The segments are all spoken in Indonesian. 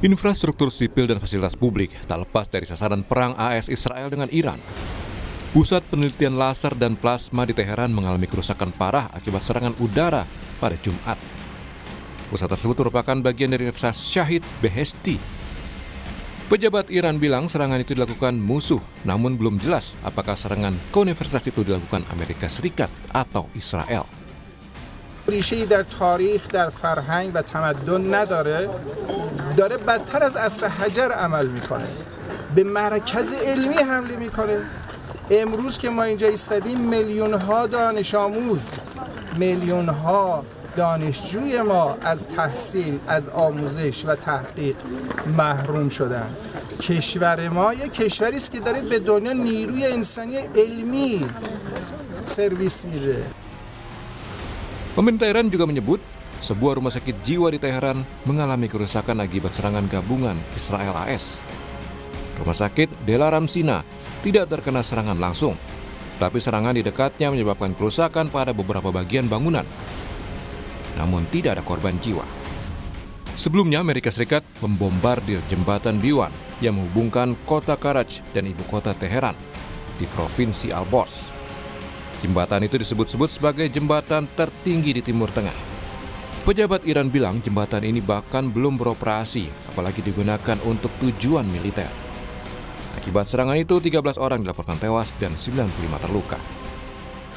Infrastruktur sipil dan fasilitas publik tak lepas dari sasaran perang AS Israel dengan Iran. Pusat penelitian laser dan plasma di Teheran mengalami kerusakan parah akibat serangan udara pada Jumat. Pusat tersebut merupakan bagian dari Universitas Syahid Beheshti. Pejabat Iran bilang serangan itu dilakukan musuh, namun belum jelas apakah serangan ke universitas itu dilakukan Amerika Serikat atau Israel. ریشه‌ای در تاریخ، در فرهنگ و تمدن نداره، داره بدتر از عصر حجر عمل میکنه، به مرکز علمی حمله میکنه. امروز که ما اینجا ایستادیم میلیون ها دانش آموز، میلیون ها دانشجوی ما از تحصیل، از آموزش و تحقیق محروم شدن. کشور ما یک کشوری است که داره به دنیا نیروی انسانی علمی سرویس میده. Pemerintah Iran juga menyebut sebuah rumah sakit jiwa di Teheran mengalami kerusakan akibat serangan gabungan Israel AS. Rumah sakit Delaram Sina tidak terkena serangan langsung, tapi serangan di dekatnya menyebabkan kerusakan pada beberapa bagian bangunan. Namun tidak ada korban jiwa. Sebelumnya Amerika Serikat membombardir jembatan Biwan yang menghubungkan kota Karaj dan ibu kota Teheran di provinsi Al-Bors. Jembatan itu disebut-sebut sebagai jembatan tertinggi di Timur Tengah. Pejabat Iran bilang jembatan ini bahkan belum beroperasi, apalagi digunakan untuk tujuan militer. Akibat serangan itu, 13 orang dilaporkan tewas dan 95 terluka.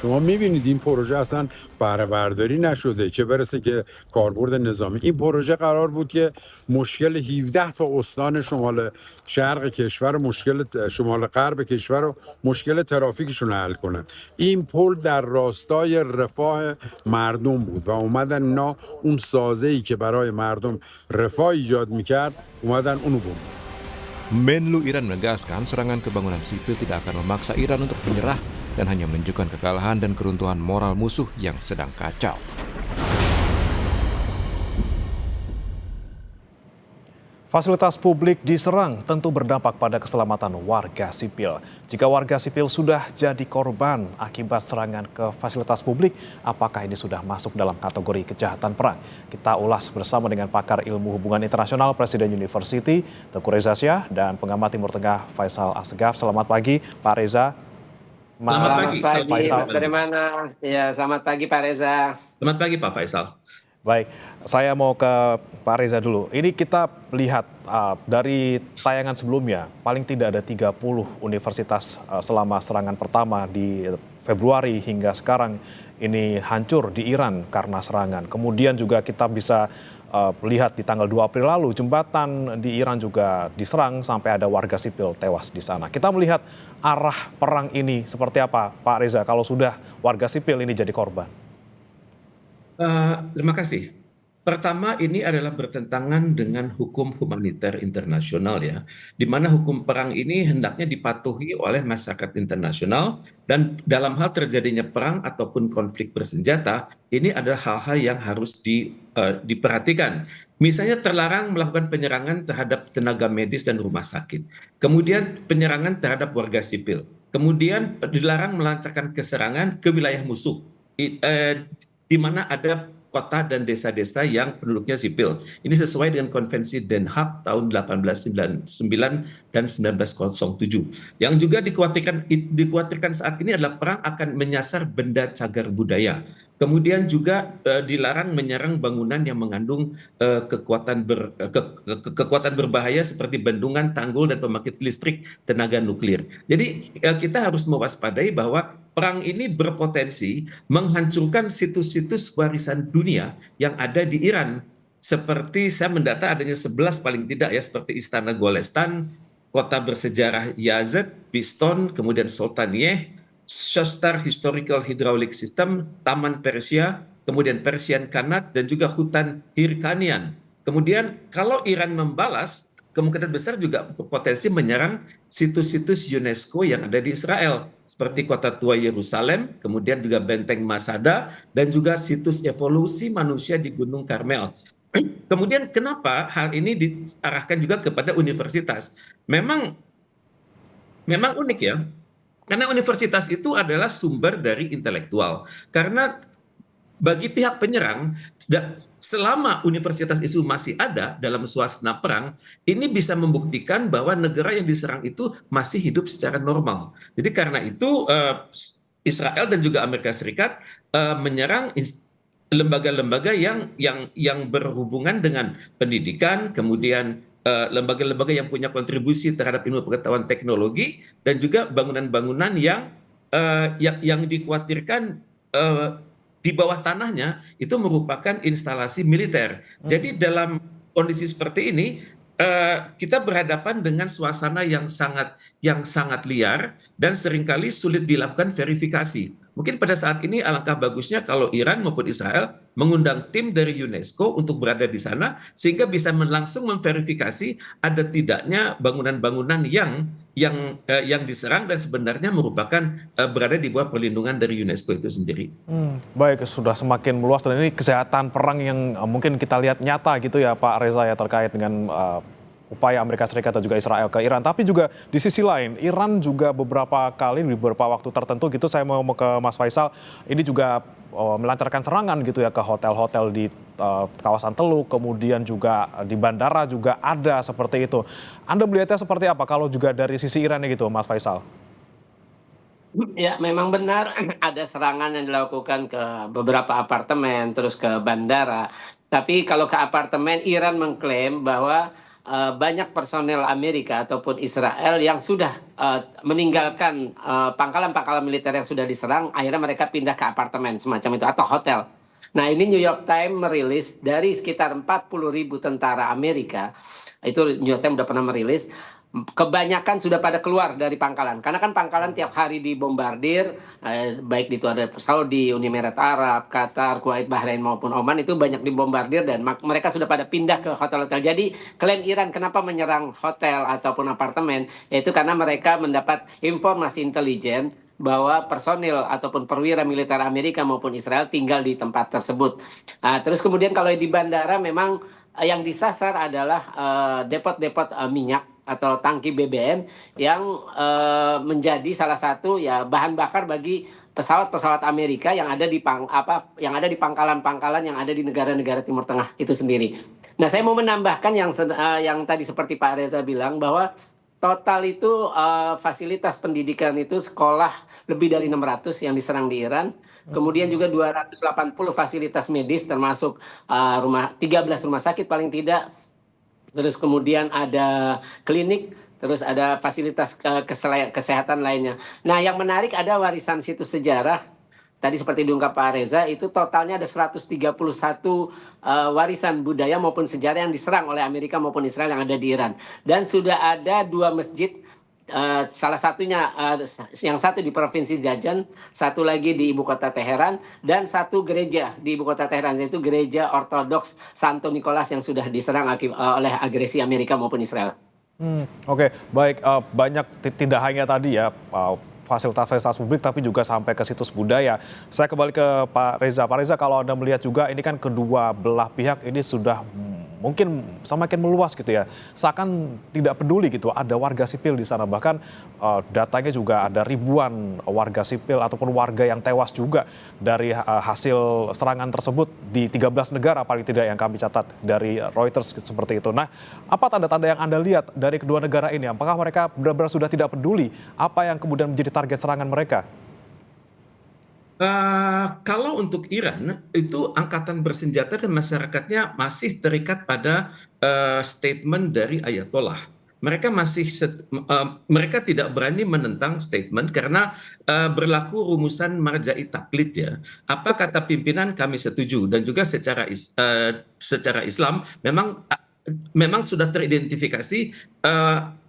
شما می‌بینید این پروژه اصلا بهره برداری نشده، چه برسه که کاربرد نظامی. این پروژه قرار بود که مشکل 17 تا استان شمال شرق کشور، مشکل شمال غرب کشور و مشکل ترافیکشون رو حل کنه. این پل در راستای رفاه مردم بود و اومدن اینا اون سازه‌ای که برای مردم رفاه ایجاد می‌کرد، اومدن اونو بوم. Menlu Iran menegaskan serangan ke bangunan sipil tidak akan memaksa Iran untuk menyerah dan hanya menunjukkan kekalahan dan keruntuhan moral musuh yang sedang kacau. Fasilitas publik diserang tentu berdampak pada keselamatan warga sipil. Jika warga sipil sudah jadi korban akibat serangan ke fasilitas publik, apakah ini sudah masuk dalam kategori kejahatan perang? Kita ulas bersama dengan pakar ilmu hubungan internasional Presiden University, Teuku Reza Shah, dan pengamat Timur Tengah Faisal Assegaf. Selamat pagi, Pak Reza. Selamat pagi, Faisal. Mas, dari mana? Ya, selamat pagi Pak Reza. Selamat pagi Pak Faisal. Baik, saya mau ke Pak Reza dulu. Ini kita lihat dari tayangan sebelumnya, paling tidak ada 30 universitas selama serangan pertama di Februari hingga sekarang ini hancur di Iran karena serangan. Kemudian juga kita bisa lihat di tanggal 2 April lalu, jembatan di Iran juga diserang sampai ada warga sipil tewas di sana. Kita melihat arah perang ini seperti apa, Pak Reza, kalau sudah warga sipil ini jadi korban? Terima kasih. Pertama, ini adalah bertentangan dengan hukum humaniter internasional ya, di mana hukum perang ini hendaknya dipatuhi oleh masyarakat internasional dan dalam hal terjadinya perang ataupun konflik bersenjata, ini adalah hal-hal yang harus diperhatikan. Misalnya terlarang melakukan penyerangan terhadap tenaga medis dan rumah sakit, kemudian penyerangan terhadap warga sipil, kemudian dilarang melancarkan keserangan ke wilayah musuh, di mana ada kota dan desa-desa yang penduduknya sipil. Ini sesuai dengan Konvensi Den Haag tahun 1899 dan 1907. Yang juga dikhawatirkan saat ini adalah perang akan menyasar benda cagar budaya. Kemudian juga dilarang menyerang bangunan yang mengandung kekuatan berbahaya seperti bendungan, tanggul, dan pembangkit listrik tenaga nuklir. Jadi kita harus mewaspadai bahwa perang ini berpotensi menghancurkan situs-situs warisan dunia yang ada di Iran. Seperti saya mendata adanya 11 paling tidak ya, seperti Istana Golestan, kota bersejarah Yazd, Biston, kemudian Sultaniyeh, Shostar Historical Hydraulic System, Taman Persia, kemudian Persian Khanate, dan juga hutan Hirkanian. Kemudian kalau Iran membalas, kemungkinan besar juga potensi menyerang situs-situs UNESCO yang ada di Israel, seperti kota tua Yerusalem, kemudian juga benteng Masada, dan juga situs evolusi manusia di Gunung Karmel. Kemudian kenapa hal ini diarahkan juga kepada universitas? Memang unik ya. Karena universitas itu adalah sumber dari intelektual. Karena bagi pihak penyerang, selama universitas itu masih ada dalam suasana perang, ini bisa membuktikan bahwa negara yang diserang itu masih hidup secara normal. Jadi karena itu Israel dan juga Amerika Serikat menyerang lembaga-lembaga yang berhubungan dengan pendidikan, kemudian lembaga-lembaga yang punya kontribusi terhadap ilmu pengetahuan teknologi, dan juga bangunan-bangunan yang dikhawatirkan di bawah tanahnya itu merupakan instalasi militer. Jadi dalam kondisi seperti ini kita berhadapan dengan suasana yang sangat liar dan seringkali sulit dilakukan verifikasi. Mungkin pada saat ini alangkah bagusnya kalau Iran maupun Israel mengundang tim dari UNESCO untuk berada di sana sehingga bisa langsung memverifikasi ada tidaknya bangunan-bangunan yang diserang dan sebenarnya merupakan berada di bawah perlindungan dari UNESCO itu sendiri. Baik, sudah semakin meluas dan ini kejahatan perang yang mungkin kita lihat nyata gitu ya Pak Reza ya, terkait dengan upaya Amerika Serikat dan juga Israel ke Iran. Tapi juga di sisi lain, Iran juga beberapa kali di beberapa waktu tertentu gitu, saya mau ke Mas Faisal, ini juga melancarkan serangan gitu ya ke hotel-hotel di kawasan Teluk, kemudian juga di bandara juga ada seperti itu. Anda melihatnya seperti apa kalau juga dari sisi Iran gitu, Mas Faisal? Ya, memang benar ada serangan yang dilakukan ke beberapa apartemen, terus ke bandara. Tapi kalau ke apartemen, Iran mengklaim bahwa banyak personel Amerika ataupun Israel yang sudah meninggalkan pangkalan-pangkalan militer yang sudah diserang, akhirnya mereka pindah ke apartemen semacam itu atau hotel. Nah, ini New York Times merilis dari sekitar 40.000 tentara Amerika, itu New York Times udah pernah merilis, kebanyakan sudah pada keluar dari pangkalan. Karena kan pangkalan tiap hari dibombardir, baik itu ada Saudi, Uni Emirat Arab, Qatar, Kuwait, Bahrain maupun Oman, itu banyak dibombardir dan mereka sudah pada pindah ke hotel-hotel. Jadi klaim Iran kenapa menyerang hotel ataupun apartemen, yaitu karena mereka mendapat informasi intelijen bahwa personil ataupun perwira militer Amerika maupun Israel tinggal di tempat tersebut. Terus kemudian kalau di bandara memang yang disasar adalah depot-depot minyak atau tangki BBM yang menjadi salah satu ya bahan bakar bagi pesawat-pesawat Amerika yang ada di pangkalan-pangkalan yang ada di negara-negara Timur Tengah itu sendiri. Nah, saya mau menambahkan yang tadi seperti Pak Reza bilang bahwa total itu fasilitas pendidikan itu sekolah lebih dari 600 yang diserang di Iran. Kemudian juga 280 fasilitas medis termasuk 13 rumah sakit paling tidak. Terus kemudian ada klinik, terus ada fasilitas kesehatan lainnya. Nah, yang menarik ada warisan situs sejarah. Tadi seperti diungkap Pak Reza, itu totalnya ada 131 warisan budaya maupun sejarah yang diserang oleh Amerika maupun Israel yang ada di Iran. Dan sudah ada 2 masjid, salah satunya yang satu di Provinsi Zajan, satu lagi di ibu kota Teheran, dan satu gereja di ibu kota Teheran, yaitu gereja Ortodoks Santo Nikolas yang sudah diserang oleh agresi Amerika maupun Israel. Oke, baik, banyak tidak hanya tadi ya fasilitas publik tapi juga sampai ke situs budaya. Saya kembali ke Pak Reza. Pak Reza, kalau Anda melihat juga ini kan kedua belah pihak ini sudah mungkin semakin meluas gitu ya. Seakan tidak peduli gitu ada warga sipil di sana. Bahkan datanya juga ada ribuan warga sipil ataupun warga yang tewas juga dari hasil serangan tersebut di 13 negara paling tidak yang kami catat dari Reuters seperti itu. Nah, apa tanda-tanda yang Anda lihat dari kedua negara ini? Apakah mereka benar-benar sudah tidak peduli apa yang kemudian menjadi target serangan mereka? Kalau untuk Iran, itu angkatan bersenjata dan masyarakatnya masih terikat pada statement dari Ayatollah. Mereka tidak berani menentang statement karena berlaku rumusan marja'i taklid ya. Apa kata pimpinan kami setuju, dan juga secara Islam memang sudah teridentifikasi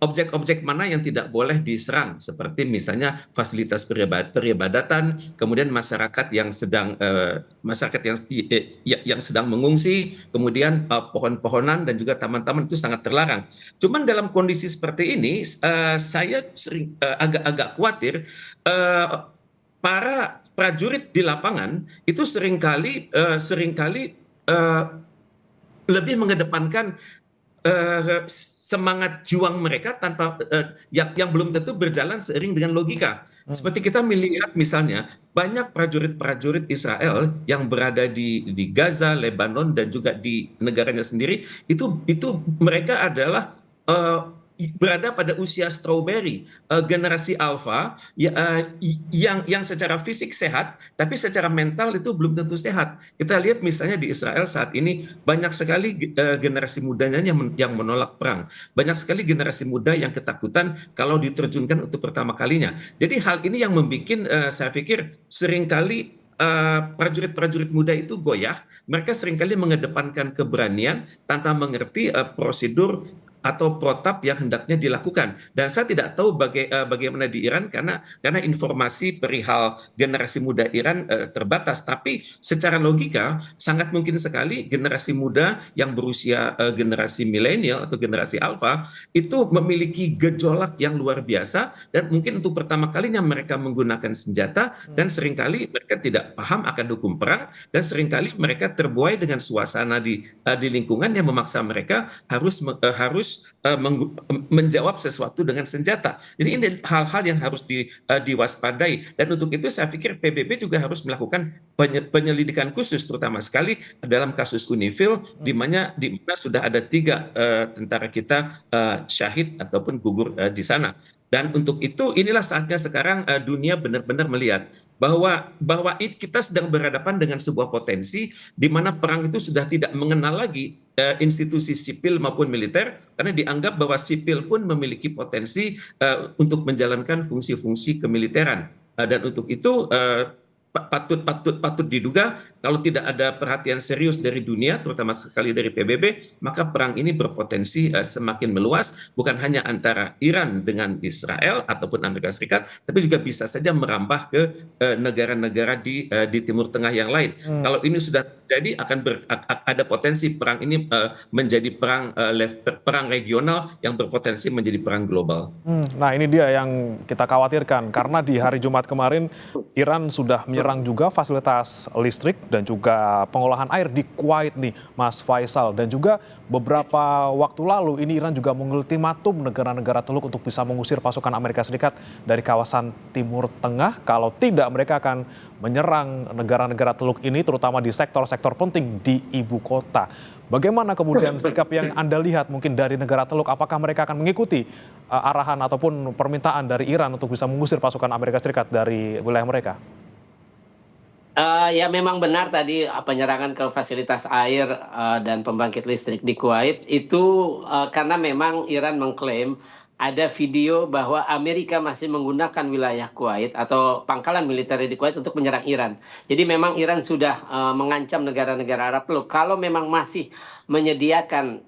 objek-objek mana yang tidak boleh diserang, seperti misalnya fasilitas peribadatan, kemudian masyarakat yang sedang mengungsi, kemudian pohon-pohonan dan juga taman-taman itu sangat terlarang. Cuman dalam kondisi seperti ini, saya agak khawatir para prajurit di lapangan itu seringkali lebih mengedepankan semangat juang mereka tanpa yang belum tentu berjalan seiring dengan logika. Seperti kita melihat misalnya banyak prajurit-prajurit Israel yang berada di Gaza, Lebanon dan juga di negaranya sendiri itu mereka adalah berada pada usia strawberry, generasi alpha yang secara fisik sehat, tapi secara mental itu belum tentu sehat. Kita lihat misalnya di Israel saat ini banyak sekali generasi mudanya yang menolak perang, banyak sekali generasi muda yang ketakutan kalau diterjunkan untuk pertama kalinya. Jadi hal ini yang membuat saya pikir seringkali prajurit-prajurit muda itu goyah. Mereka seringkali mengedepankan keberanian tanpa mengerti prosedur atau protap yang hendaknya dilakukan. Dan saya tidak tahu bagaimana di Iran karena informasi perihal generasi muda Iran terbatas. Tapi secara logika sangat mungkin sekali generasi muda yang berusia generasi milenial atau generasi alfa itu memiliki gejolak yang luar biasa dan mungkin untuk pertama kalinya mereka menggunakan senjata dan seringkali mereka tidak paham akan hukum perang dan seringkali mereka terbuai dengan suasana di lingkungan yang memaksa mereka harus menjawab sesuatu dengan senjata. Jadi ini hal-hal yang harus diwaspadai dan untuk itu saya pikir PBB juga harus melakukan penyelidikan khusus terutama sekali dalam kasus Unifil di mana sudah ada 3 tentara kita syahid ataupun gugur di sana. Dan untuk itu inilah saatnya sekarang dunia benar-benar melihat bahwa kita sedang berhadapan dengan sebuah potensi di mana perang itu sudah tidak mengenal lagi institusi sipil maupun militer karena dianggap bahwa sipil pun memiliki potensi untuk menjalankan fungsi-fungsi kemiliteran. Dan untuk itu patut diduga kalau tidak ada perhatian serius dari dunia, terutama sekali dari PBB, maka perang ini berpotensi semakin meluas, bukan hanya antara Iran dengan Israel ataupun Amerika Serikat, tapi juga bisa saja merambah ke negara-negara di Timur Tengah yang lain. Kalau ini sudah terjadi, ada potensi perang ini menjadi perang regional yang berpotensi menjadi perang global. Nah ini dia yang kita khawatirkan, karena di hari Jumat kemarin Iran sudah menyerang juga fasilitas listrik dan juga pengolahan air di Kuwait nih, Mas Faisal. Dan juga beberapa waktu lalu ini Iran juga mengultimatum negara-negara Teluk untuk bisa mengusir pasukan Amerika Serikat dari kawasan Timur Tengah. Kalau tidak, mereka akan menyerang negara-negara Teluk ini, terutama di sektor-sektor penting di ibu kota. Bagaimana kemudian sikap yang Anda lihat mungkin dari negara Teluk? Apakah mereka akan mengikuti arahan ataupun permintaan dari Iran untuk bisa mengusir pasukan Amerika Serikat dari wilayah mereka? Ya memang benar tadi penyerangan ke fasilitas air dan pembangkit listrik di Kuwait itu karena memang Iran mengklaim ada video bahwa Amerika masih menggunakan wilayah Kuwait atau pangkalan militer di Kuwait untuk menyerang Iran. Jadi memang Iran sudah mengancam negara-negara Arab Teluk kalau memang masih menyediakan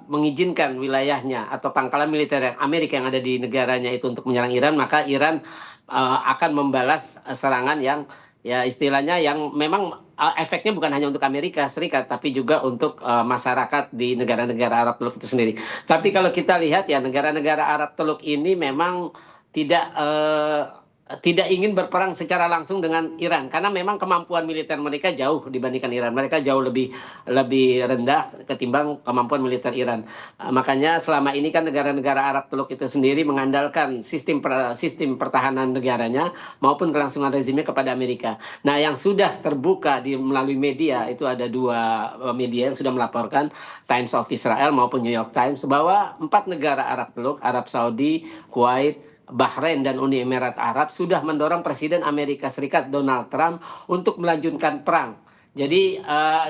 mengizinkan wilayahnya atau pangkalan militer yang Amerika yang ada di negaranya itu untuk menyerang Iran, maka Iran akan membalas serangan yang ya istilahnya yang memang efeknya bukan hanya untuk Amerika Serikat tapi juga untuk masyarakat di negara-negara Arab Teluk itu sendiri. Tapi kalau kita lihat ya negara-negara Arab Teluk ini memang tidak ingin berperang secara langsung dengan Iran karena memang kemampuan militer mereka jauh dibandingkan Iran. Mereka jauh lebih rendah ketimbang kemampuan militer Iran. Makanya selama ini kan negara-negara Arab Teluk itu sendiri mengandalkan sistem pertahanan negaranya maupun kelangsungan rezimnya kepada Amerika. Nah, yang sudah terbuka melalui media itu ada 2 media yang sudah melaporkan, Times of Israel maupun New York Times, bahwa 4 negara Arab Teluk, Arab Saudi, Kuwait, Bahrain dan Uni Emirat Arab sudah mendorong Presiden Amerika Serikat Donald Trump untuk melanjutkan perang. Jadi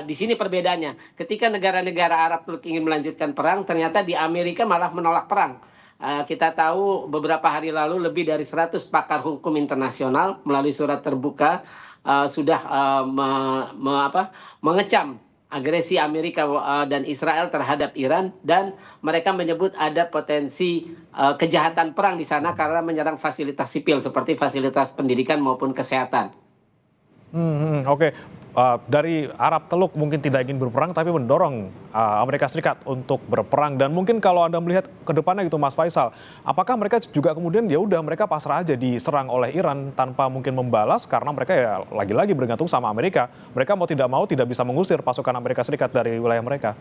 di sini perbedaannya. Ketika negara-negara Arab Teluk ingin melanjutkan perang, ternyata di Amerika malah menolak perang. Kita tahu beberapa hari lalu lebih dari 100 pakar hukum internasional melalui surat terbuka sudah mengecam agresi Amerika dan Israel terhadap Iran dan mereka menyebut ada potensi kejahatan perang di sana karena menyerang fasilitas sipil seperti fasilitas pendidikan maupun kesehatan. Oke. Dari Arab Teluk mungkin tidak ingin berperang tapi mendorong Amerika Serikat untuk berperang. Dan mungkin kalau Anda melihat ke depannya gitu Mas Faisal, apakah mereka juga kemudian ya udah mereka pasrah aja diserang oleh Iran tanpa mungkin membalas karena mereka ya lagi-lagi bergantung sama Amerika. Mereka mau tidak bisa mengusir pasukan Amerika Serikat dari wilayah mereka.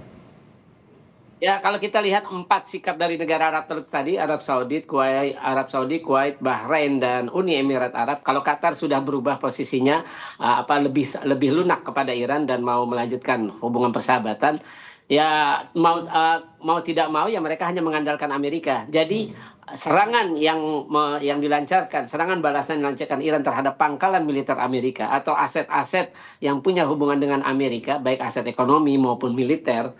Ya, kalau kita lihat 4 sikap dari negara Arab Teluk tadi, Arab Saudi, Kuwait, Bahrain, dan Uni Emirat Arab. Kalau Qatar sudah berubah posisinya, lebih lebih lunak kepada Iran dan mau melanjutkan hubungan persahabatan. Ya mau tidak mau ya mereka hanya mengandalkan Amerika. Jadi serangan yang dilancarkan, serangan balasan yang dilancarkan Iran terhadap pangkalan militer Amerika atau aset-aset yang punya hubungan dengan Amerika, baik aset ekonomi maupun militer,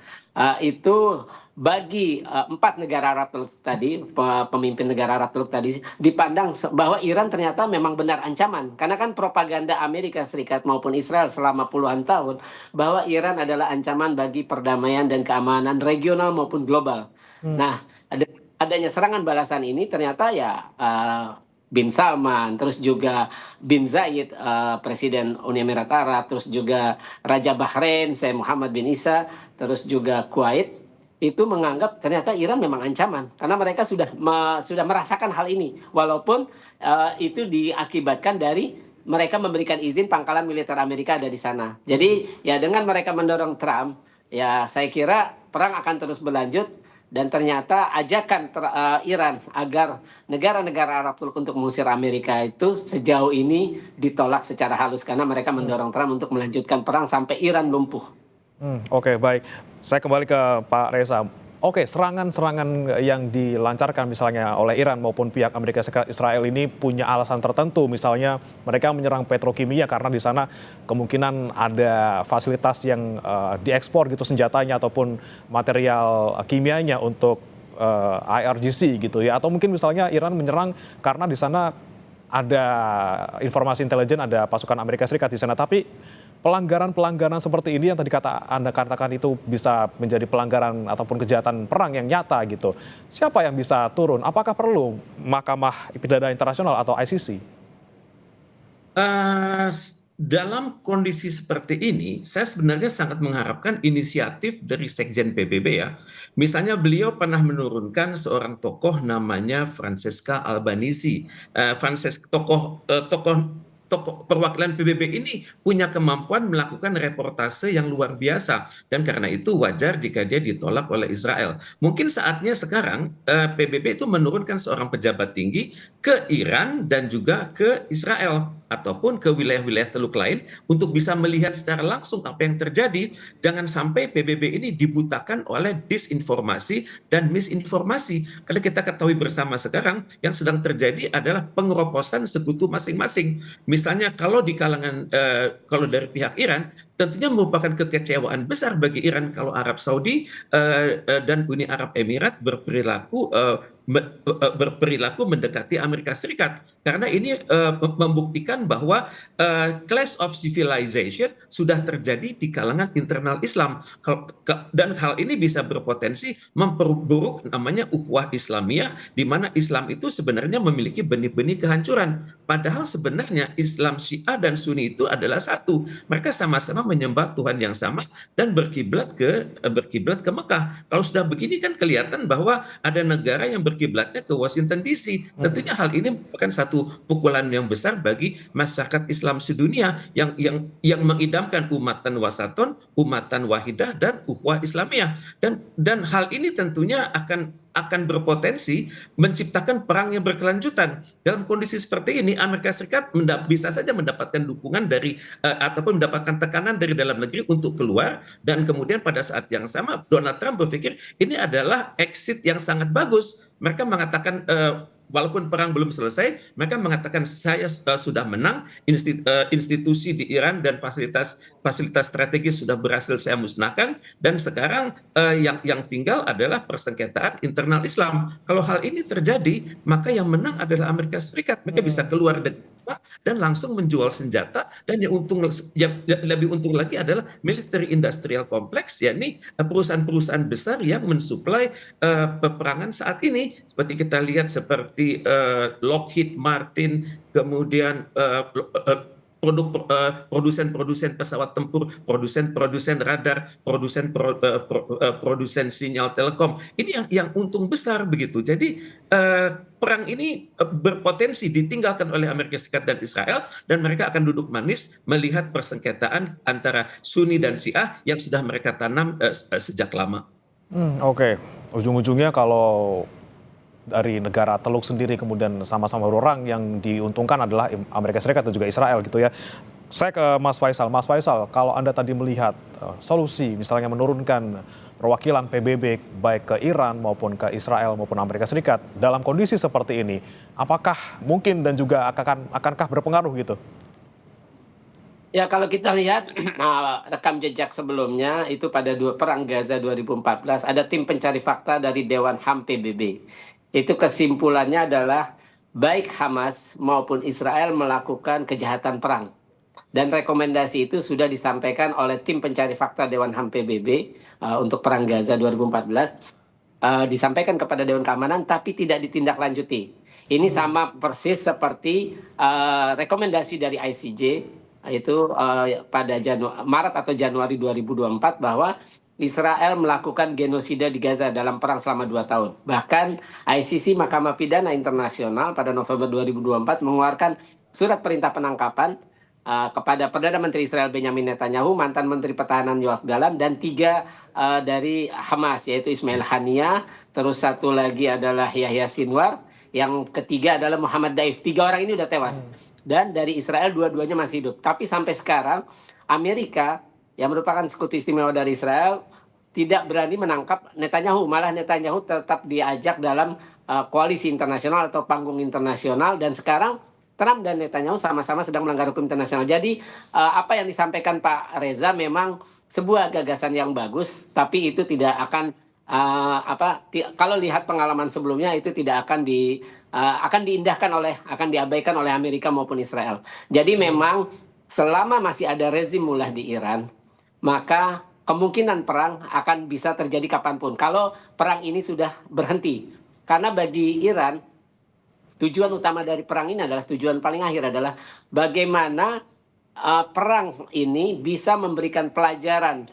itu bagi 4 negara Arab Teluk tadi, pemimpin negara Arab Teluk tadi, dipandang bahwa Iran ternyata memang benar ancaman. Karena kan propaganda Amerika Serikat maupun Israel selama puluhan tahun bahwa Iran adalah ancaman bagi perdamaian dan keamanan regional maupun global. Nah, adanya serangan balasan ini ternyata ya Bin Salman, terus juga Bin Zayed, Presiden Uni Emirat Arab, terus juga Raja Bahrain, Syekh Muhammad bin Isa, terus juga Kuwait, itu menganggap ternyata Iran memang ancaman karena mereka sudah merasakan hal ini, walaupun itu diakibatkan dari mereka memberikan izin pangkalan militer Amerika ada di sana. Jadi ya dengan mereka mendorong Trump, ya saya kira perang akan terus berlanjut. Dan ternyata ajakan Iran agar negara-negara Arab Teluk untuk mengusir Amerika itu sejauh ini ditolak secara halus karena mereka mendorong Trump untuk melanjutkan perang sampai Iran lumpuh. Oke, baik. Saya kembali ke Pak Reza. Oke, serangan-serangan yang dilancarkan misalnya oleh Iran maupun pihak Amerika Serikat Israel ini punya alasan tertentu. Misalnya mereka menyerang petrokimia karena di sana kemungkinan ada fasilitas yang diekspor gitu senjatanya ataupun material kimianya untuk IRGC gitu ya. Atau mungkin misalnya Iran menyerang karena di sana ada informasi intelijen, ada pasukan Amerika Serikat di sana. Tapi pelanggaran-pelanggaran seperti ini yang tadi Anda katakan itu bisa menjadi pelanggaran ataupun kejahatan perang yang nyata gitu. Siapa yang bisa turun? Apakah perlu Mahkamah Pidana Internasional atau ICC? Dalam kondisi seperti ini, saya sebenarnya sangat mengharapkan inisiatif dari Sekjen PBB ya. Misalnya beliau pernah menurunkan seorang tokoh namanya Francesca Albanese. Tokoh perwakilan PBB ini punya kemampuan melakukan reportase yang luar biasa dan karena itu wajar jika dia ditolak oleh Israel. Mungkin saatnya sekarang PBB itu menurunkan seorang pejabat tinggi ke Iran dan juga ke Israel ataupun ke wilayah-wilayah Teluk lain untuk bisa melihat secara langsung apa yang terjadi. Jangan sampai PBB ini dibutakan oleh disinformasi dan misinformasi. Karena kita ketahui bersama sekarang yang sedang terjadi adalah pengeroposan sekutu masing-masing. Misalnya kalau di kalangan kalau dari pihak Iran tentunya merupakan kekecewaan besar bagi Iran kalau Arab Saudi dan Uni Arab Emirat berperilaku mendekati Amerika Serikat karena ini membuktikan bahwa clash of civilization sudah terjadi di kalangan internal Islam dan hal ini bisa berpotensi memperburuk namanya ukhuwah Islamiyah di mana Islam itu sebenarnya memiliki benih-benih kehancuran padahal sebenarnya Islam Syiah dan Sunni itu adalah satu. Mereka sama-sama menyembah Tuhan yang sama dan berkiblat ke Mekah. Kalau sudah begini kan kelihatan bahwa ada negara yang berkiblatnya ke Washington DC. Tentunya hal ini merupakan satu pukulan yang besar bagi masyarakat Islam sedunia yang mengidamkan umatan wasaton, umatan wahidah dan ukhuwah Islamiyah. Dan hal ini tentunya akan berpotensi menciptakan perang yang berkelanjutan. Dalam kondisi seperti ini, Amerika Serikat bisa saja mendapatkan dukungan dari ataupun mendapatkan tekanan dari dalam negeri untuk keluar dan kemudian pada saat yang sama Donald Trump berpikir ini adalah exit yang sangat bagus. Mereka mengatakan walaupun perang belum selesai, mereka mengatakan saya sudah menang, institusi di Iran dan fasilitas strategis sudah berhasil saya musnahkan, dan sekarang yang tinggal adalah persengketaan internal Islam. Kalau hal ini terjadi, maka yang menang adalah Amerika Serikat. Mereka bisa keluar dan langsung menjual senjata, dan yang lebih untung lagi adalah military industrial complex, yakni perusahaan-perusahaan besar yang mensuplai peperangan saat ini. Seperti kita lihat seperti Lockheed Martin, kemudian produsen pesawat tempur, produsen radar, produsen sinyal telekom. Ini yang untung besar begitu. Jadi perang ini berpotensi ditinggalkan oleh Amerika Serikat dan Israel dan mereka akan duduk manis melihat persengketaan antara Sunni dan Syiah yang sudah mereka tanam sejak lama. Oke. Ujung-ujungnya kalau dari negara Teluk sendiri kemudian sama-sama berperang, yang diuntungkan adalah Amerika Serikat dan juga Israel gitu ya. Saya ke Mas Faisal. Mas Faisal, kalau Anda tadi melihat solusi misalnya menurunkan perwakilan PBB baik ke Iran maupun ke Israel maupun Amerika Serikat dalam kondisi seperti ini, apakah mungkin dan juga akankah berpengaruh gitu? Ya kalau kita lihat rekam jejak sebelumnya itu pada perang Gaza 2014 ada tim pencari fakta dari Dewan HAM PBB. Itu kesimpulannya adalah baik Hamas maupun Israel melakukan kejahatan perang. Dan rekomendasi itu sudah disampaikan oleh tim pencari fakta Dewan HAM PBB untuk perang Gaza 2014. Disampaikan kepada Dewan Keamanan tapi tidak ditindaklanjuti. Ini sama persis seperti rekomendasi dari ICJ itu pada Maret atau Januari 2024 bahwa Israel melakukan genosida di Gaza dalam perang selama 2 tahun. Bahkan ICC Mahkamah Pidana Internasional pada November 2024 mengeluarkan surat perintah penangkapan kepada Perdana Menteri Israel Benyamin Netanyahu, mantan Menteri Pertahanan Yoav Gallant, dan 3 dari Hamas, yaitu Ismail Haniyeh, terus satu lagi adalah Yahya Sinwar, yang ketiga adalah Muhammad Daif. 3 orang ini udah tewas. Dan dari Israel dua-duanya masih hidup. Tapi sampai sekarang Amerika yang merupakan sekutu istimewa dari Israel tidak berani menangkap Netanyahu. Malah Netanyahu tetap diajak dalam koalisi internasional atau panggung internasional. Dan sekarang Trump dan Netanyahu sama-sama sedang melanggar hukum internasional. Jadi apa yang disampaikan Pak Reza memang sebuah gagasan yang bagus, tapi itu tidak akan kalau lihat pengalaman sebelumnya itu tidak akan akan diabaikan oleh Amerika maupun Israel. Jadi memang selama masih ada rezim mullah di Iran, maka kemungkinan perang akan bisa terjadi kapanpun. Kalau perang ini sudah berhenti, karena bagi Iran tujuan utama dari perang ini adalah tujuan paling akhir adalah bagaimana perang ini bisa memberikan pelajaran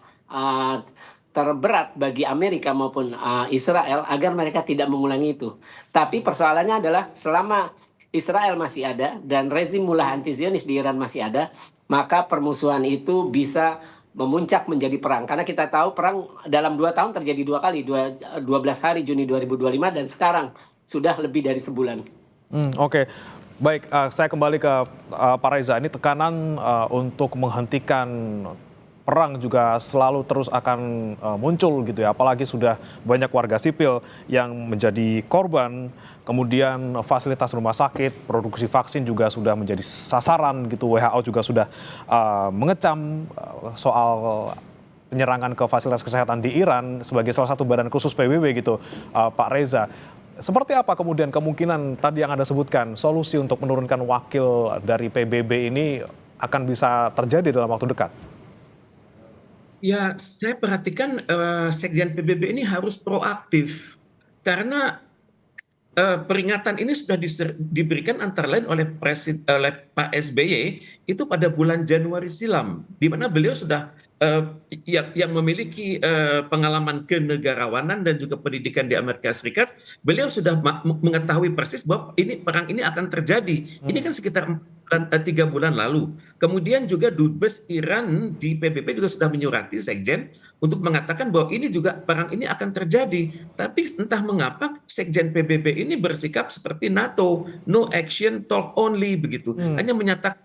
terberat bagi Amerika maupun Israel agar mereka tidak mengulangi itu. Tapi persoalannya adalah selama Israel masih ada dan rezim mullah anti-Zionis di Iran masih ada, maka permusuhan itu bisa memuncak menjadi perang. Karena kita tahu perang dalam 2 tahun terjadi 2 kali, 12 hari Juni 2025 dan sekarang sudah lebih dari sebulan. Oke. Baik, saya kembali ke Pak Reza. Ini tekanan untuk menghentikan perang juga selalu terus akan muncul gitu ya, apalagi sudah banyak warga sipil yang menjadi korban, kemudian fasilitas rumah sakit, produksi vaksin juga sudah menjadi sasaran gitu. WHO juga sudah mengecam soal penyerangan ke fasilitas kesehatan di Iran sebagai salah satu badan khusus PBB gitu, Pak Reza. Seperti apa kemudian kemungkinan tadi yang Anda sebutkan, solusi untuk menurunkan wakil dari PBB ini akan bisa terjadi dalam waktu dekat? Ya, saya perhatikan Sekjen PBB ini harus proaktif karena peringatan ini sudah diberikan antara lain oleh Pak SBY itu pada bulan Januari silam, di mana beliau sudah yang memiliki pengalaman kenegarawanan dan juga pendidikan di Amerika Serikat, beliau sudah mengetahui persis bahwa perang ini akan terjadi. Ini kan sekitar 3 bulan lalu. Kemudian juga Dubes Iran di PBB juga sudah menyurati Sekjen untuk mengatakan bahwa ini juga perang ini akan terjadi. Tapi entah mengapa Sekjen PBB ini bersikap seperti NATO, no action, talk only begitu. Hanya menyatakan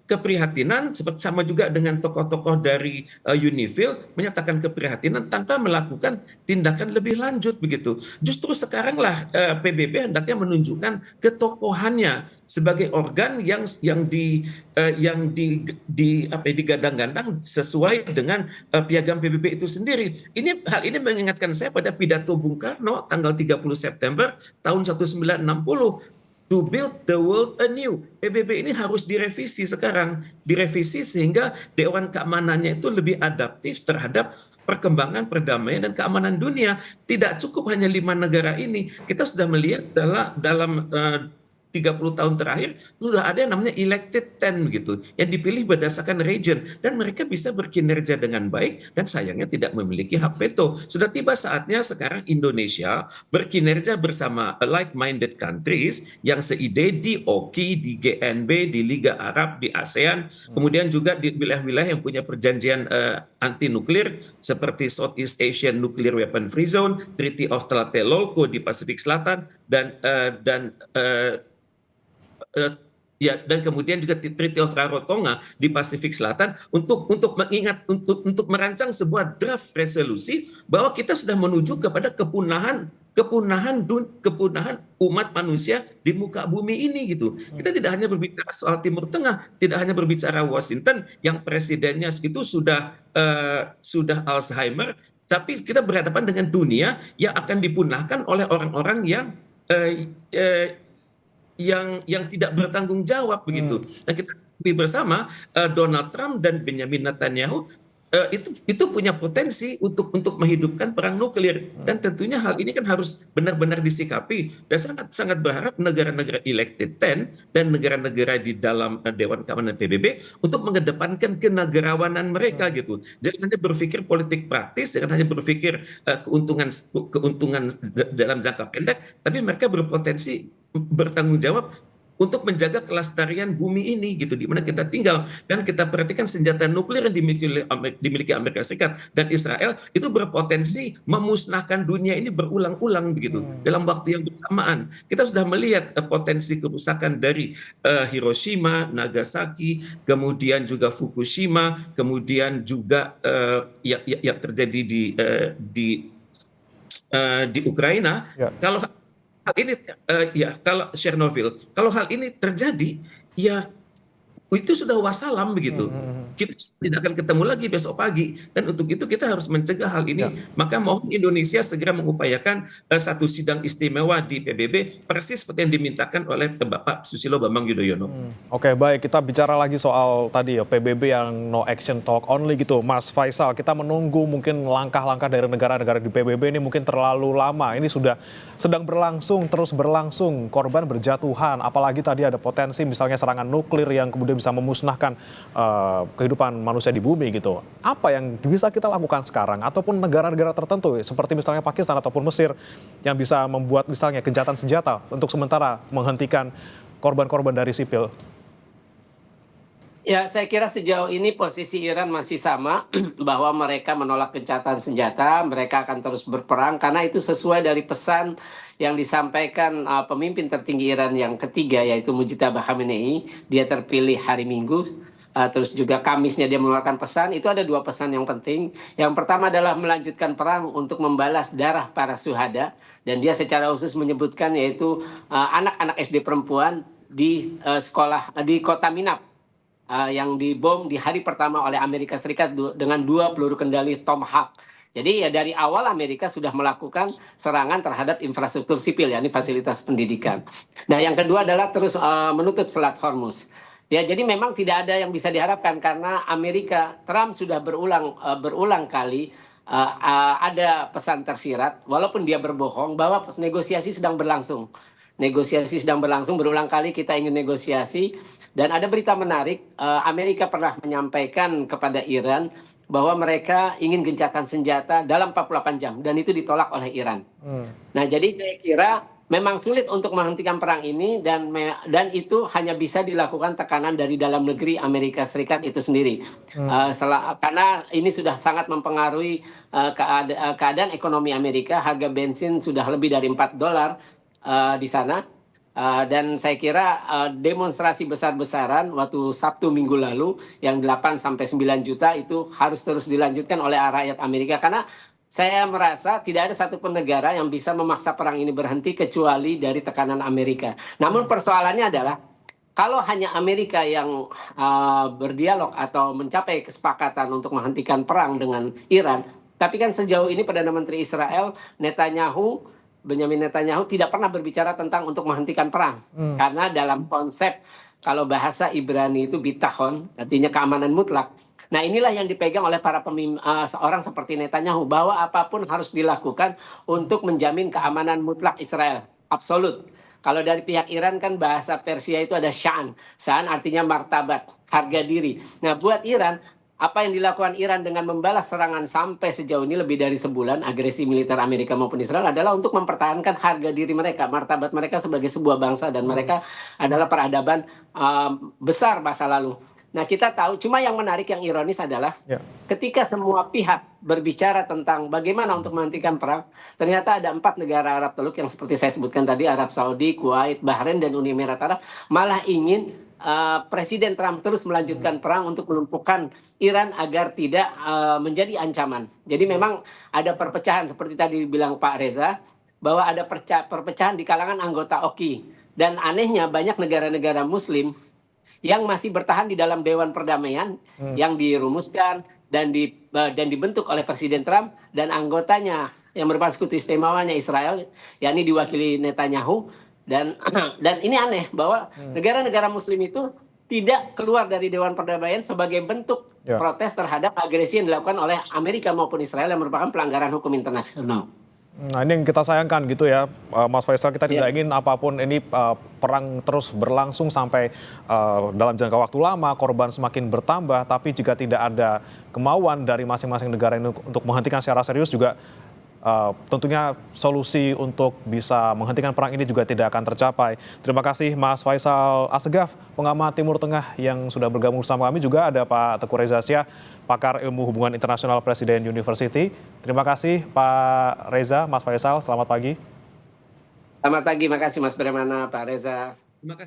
keprihatinan, seperti sama juga dengan tokoh-tokoh dari UNIFIL menyatakan keprihatinan tanpa melakukan tindakan lebih lanjut begitu. Justru sekaranglah PBB hendaknya menunjukkan ketokohannya sebagai organ yang digadang-gadang sesuai dengan piagam PBB itu sendiri. Hal ini mengingatkan saya pada pidato Bung Karno tanggal 30 September tahun 1960. To build the world anew. PBB ini harus direvisi sekarang. Direvisi sehingga Dewan Keamanannya itu lebih adaptif terhadap perkembangan perdamaian dan keamanan dunia. Tidak cukup hanya 5 negara ini. Kita sudah melihat dalam 30 tahun terakhir sudah ada yang namanya elected 10 gitu, yang dipilih berdasarkan region dan mereka bisa berkinerja dengan baik dan sayangnya tidak memiliki hak veto. Sudah tiba saatnya sekarang Indonesia berkinerja bersama like-minded countries yang seide di OKI, di GNB, di Liga Arab, di ASEAN, kemudian juga di wilayah-wilayah yang punya perjanjian anti nuklir seperti Southeast Asian Nuclear Weapon Free Zone, Treaty of Tlatelolco di Pasifik Selatan dan kemudian juga Treaty of Rarotonga di Pasifik Selatan untuk merancang sebuah draft resolusi bahwa kita sudah menuju kepada kepunahan umat manusia di muka bumi ini gitu. Kita tidak hanya berbicara soal Timur Tengah, tidak hanya berbicara Washington yang presidennya itu sudah Alzheimer, tapi kita berhadapan dengan dunia yang akan dipunahkan oleh orang-orang yang tidak bertanggung jawab begitu. Nah, kita lihat bersama Donald Trump dan Benjamin Netanyahu itu punya potensi untuk menghidupkan perang nuklir, dan tentunya hal ini kan harus benar-benar disikapi, dan sangat berharap negara-negara elected 10 dan negara-negara di dalam Dewan Keamanan PBB untuk mengedepankan kenegarawanan mereka gitu. Jangan hanya berpikir politik praktis, jangan hanya berpikir keuntungan dalam jangka pendek, tapi mereka berpotensi bertanggung jawab untuk menjaga kelestarian bumi ini gitu, di mana kita tinggal. Dan kita perhatikan senjata nuklir yang dimiliki Amerika Serikat dan Israel itu berpotensi memusnahkan dunia ini berulang-ulang begitu dalam waktu yang bersamaan. Kita sudah melihat potensi kerusakan dari Hiroshima, Nagasaki, kemudian juga Fukushima, kemudian juga yang terjadi di Ukraina. Ya. Kalau hal ini kalau Chernobyl, kalau hal ini terjadi, ya itu sudah wassalam begitu. Kita tidak akan ketemu lagi besok pagi, dan untuk itu kita harus mencegah hal ini. Maka mohon Indonesia segera mengupayakan satu sidang istimewa di PBB persis seperti yang dimintakan oleh Bapak Susilo Bambang Yudhoyono. Oke, baik, kita bicara lagi soal tadi ya PBB yang no action talk only gitu. Mas Faisal, kita menunggu mungkin langkah-langkah dari negara-negara di PBB ini mungkin terlalu lama. Ini sudah sedang berlangsung, terus berlangsung, korban berjatuhan, apalagi tadi ada potensi misalnya serangan nuklir yang kemudian bisa memusnahkan kehidupan manusia di bumi gitu. Apa yang bisa kita lakukan sekarang, ataupun negara-negara tertentu seperti misalnya Pakistan ataupun Mesir yang bisa membuat misalnya gencatan senjata untuk sementara menghentikan korban-korban dari sipil? Ya, saya kira sejauh ini posisi Iran masih sama, bahwa mereka menolak gencatan senjata, mereka akan terus berperang karena itu sesuai dari pesan yang disampaikan pemimpin tertinggi Iran yang ketiga, yaitu Mujtaba Khamenei. Dia terpilih hari Minggu, terus juga Kamisnya dia mengeluarkan pesan. Itu ada dua pesan yang penting. Yang pertama adalah melanjutkan perang untuk membalas darah para syuhada, dan dia secara khusus menyebutkan yaitu anak-anak SD perempuan di sekolah di kota Minab yang dibom di hari pertama oleh Amerika Serikat dengan 2 peluru kendali Tomahawk. Jadi ya dari awal Amerika sudah melakukan serangan terhadap infrastruktur sipil, yakni fasilitas pendidikan. Nah, yang kedua adalah terus menutup Selat Hormuz. Ya, jadi memang tidak ada yang bisa diharapkan karena Trump sudah berulang kali ada pesan tersirat, walaupun dia berbohong bahwa negosiasi sedang berlangsung. Negosiasi sedang berlangsung, berulang kali kita ingin negosiasi. Dan ada berita menarik, Amerika pernah menyampaikan kepada Iran bahwa mereka ingin gencatan senjata dalam 48 jam, dan itu ditolak oleh Iran. Nah, jadi saya kira memang sulit untuk menghentikan perang ini, dan itu hanya bisa dilakukan tekanan dari dalam negeri Amerika Serikat itu sendiri. Karena ini sudah sangat mempengaruhi keadaan ekonomi Amerika. Harga bensin sudah lebih dari $4 di sana. Dan saya kira demonstrasi besar-besaran waktu Sabtu minggu lalu yang 8-9 juta itu harus terus dilanjutkan oleh rakyat Amerika, karena saya merasa tidak ada satupun negara yang bisa memaksa perang ini berhenti kecuali dari tekanan Amerika. Namun persoalannya adalah kalau hanya Amerika yang berdialog atau mencapai kesepakatan untuk menghentikan perang dengan Iran, tapi kan sejauh ini Perdana Menteri Israel Benjamin Netanyahu tidak pernah berbicara tentang untuk menghentikan perang. Karena dalam konsep, kalau bahasa Ibrani itu bitahon, artinya keamanan mutlak. Nah, inilah yang dipegang oleh para seorang seperti Netanyahu, bahwa apapun harus dilakukan untuk menjamin keamanan mutlak Israel. Absolut. Kalau dari pihak Iran kan bahasa Persia itu ada sya'an. Sya'an artinya martabat, harga diri. Nah, buat Iran, apa yang dilakukan Iran dengan membalas serangan sampai sejauh ini lebih dari sebulan, agresi militer Amerika maupun Israel adalah untuk mempertahankan harga diri mereka, martabat mereka sebagai sebuah bangsa, dan mereka adalah peradaban besar masa lalu. Nah, kita tahu, cuma yang menarik, yang ironis adalah ketika semua pihak berbicara tentang bagaimana untuk menghentikan perang, ternyata ada 4 negara Arab Teluk yang seperti saya sebutkan tadi, Arab Saudi, Kuwait, Bahrain, dan Uni Emirat Arab, malah ingin Presiden Trump terus melanjutkan perang untuk melumpuhkan Iran agar tidak menjadi ancaman. Jadi memang ada perpecahan, seperti tadi bilang Pak Reza, bahwa ada perpecahan di kalangan anggota OKI. Dan anehnya banyak negara-negara Muslim yang masih bertahan di dalam Dewan Perdamaian yang dirumuskan dan dibentuk oleh Presiden Trump dan anggotanya yang merupakan sekutu istimewanya Israel, yakni diwakili Netanyahu, dan ini aneh bahwa negara-negara Muslim itu tidak keluar dari Dewan Perdamaian sebagai bentuk protes terhadap agresi yang dilakukan oleh Amerika maupun Israel yang merupakan pelanggaran hukum internasional. Nah, ini yang kita sayangkan gitu ya, Mas Faisal. Kita tidak ingin apapun ini perang terus berlangsung sampai dalam jangka waktu lama, korban semakin bertambah. Tapi jika tidak ada kemauan dari masing-masing negara ini untuk menghentikan secara serius, juga tentunya solusi untuk bisa menghentikan perang ini juga tidak akan tercapai. Terima kasih Mas Faisal Assegaf, pengamat Timur Tengah yang sudah bergabung bersama kami. Juga ada Pak Teguh Reza Syah, pakar ilmu hubungan internasional Presiden University. Terima kasih Pak Reza, Mas Faisal, selamat pagi. Selamat pagi, makasih Mas Bremana, Pak Reza. Terima kasih.